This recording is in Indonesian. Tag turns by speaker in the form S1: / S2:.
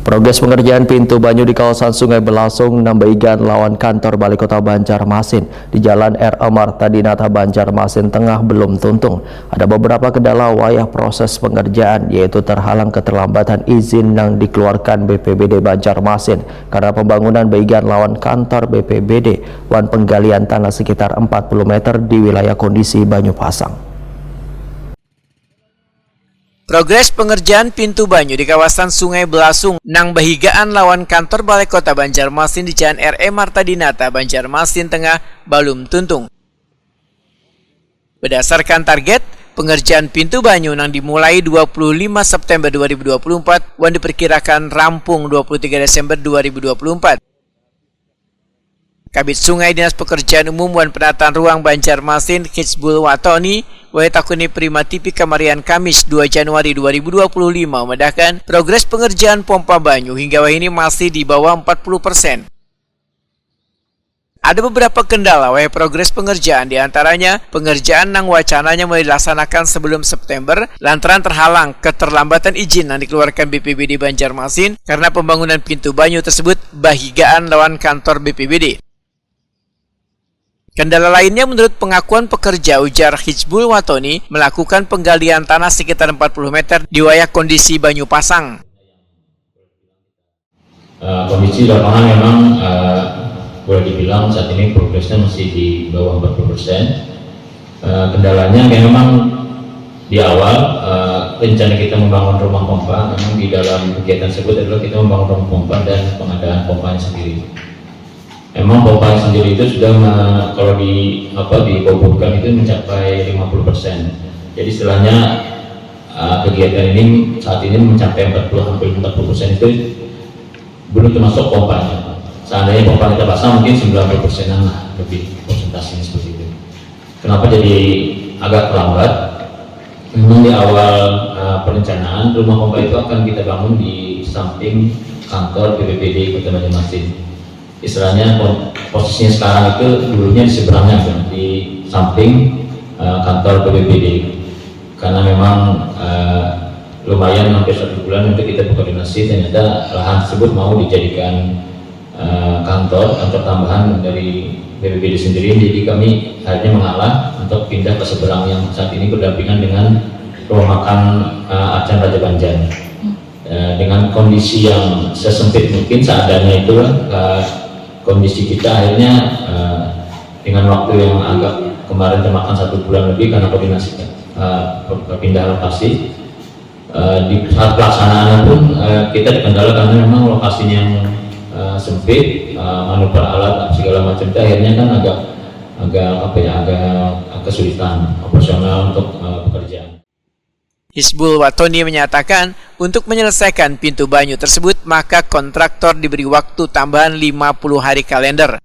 S1: Progres pengerjaan pintu banyu di kawasan Sungai Belasung Nambaigan lawan kantor Balai Kota Banjarmasin di Jalan R.A. Marta Dinata Banjarmasin Tengah belum tuntung. Ada beberapa kendala wayah proses pengerjaan, yaitu terhalang keterlambatan izin yang dikeluarkan BPBD Banjarmasin karena pembangunan baigan lawan kantor BPBD wan penggalian tanah sekitar 40 meter di wilayah kondisi Banyu Pasang.
S2: Progres pengerjaan pintu banyu di kawasan Sungai Belasung nang bahigaan lawan kantor Balai Kota Banjarmasin di Jalan R.A. Marta Dinata Banjarmasin Tengah belum tuntung. Berdasarkan target, pengerjaan pintu banyu nang dimulai 25 September 2024 wan diperkirakan rampung 23 Desember 2024. Kabid Sungai Dinas Pekerjaan Umum wan Penataan Ruang Banjarmasin Hizbul Watoni Takuni Prima TV Kamarian Kamis 2 Januari 2025 memedahkan progres pengerjaan pompa banyu hingga ini masih di bawah 40%. Ada beberapa kendala progres pengerjaan, diantaranya pengerjaan nang wacananya mulai dilaksanakan sebelum September lantaran terhalang keterlambatan izin yang dikeluarkan BPBD Banjarmasin karena pembangunan pintu banyu tersebut bahigaan lawan kantor BPBD. Kendala lainnya menurut pengakuan pekerja, ujar Hizbul Watoni, melakukan penggalian tanah sekitar 40 meter di wilayah kondisi Banyu Pasang.
S3: Kondisi lapangan memang boleh dibilang saat ini progresnya masih di bawah 40%. Kendalanya memang di awal rencana kita membangun rumah pompa, memang di dalam kegiatan tersebut adalah kita membangun rumah pompa dan pengadaan pompanya sendiri. Memang pompa sendiri itu sudah kalau dibobotkan itu mencapai 50%. Jadi istilahnya kegiatan ini saat ini mencapai 40% itu belum termasuk pompanya. Seandainya pompa kita pasang mungkin 90%-an lah lebih persentasenya seperti itu. Kenapa jadi agak terlambat? Memang di awal perencanaan rumah pompa itu akan kita bangun di samping kantor BPBD Kota Banjarmasin. Istilahnya posisinya sekarang itu dulunya di seberangnya kan, di samping kantor BPBD, karena memang lumayan hampir 1 bulan untuk kita berkoordinasi, ternyata lahan tersebut mau dijadikan kantor tambahan dari BPBD sendiri. Jadi kami akhirnya mengalah untuk pindah ke seberang yang saat ini berdampingan dengan rumah makan Acan Raja Banjar. Dengan kondisi yang sesempit mungkin seadanya itu kondisi kita akhirnya dengan waktu yang agak kemarin termakan 1 bulan lebih karena koordinasi perpindahan lokasi. Di saat pelaksanaannya pun kita dikendala karena memang lokasinya yang sempit, manuver alat segala macam itu akhirnya kan agak kesulitan operasional untuk pekerjaan.
S2: Hizbul Watoni menyatakan untuk menyelesaikan pintu banyu tersebut maka kontraktor diberi waktu tambahan 50 hari kalender.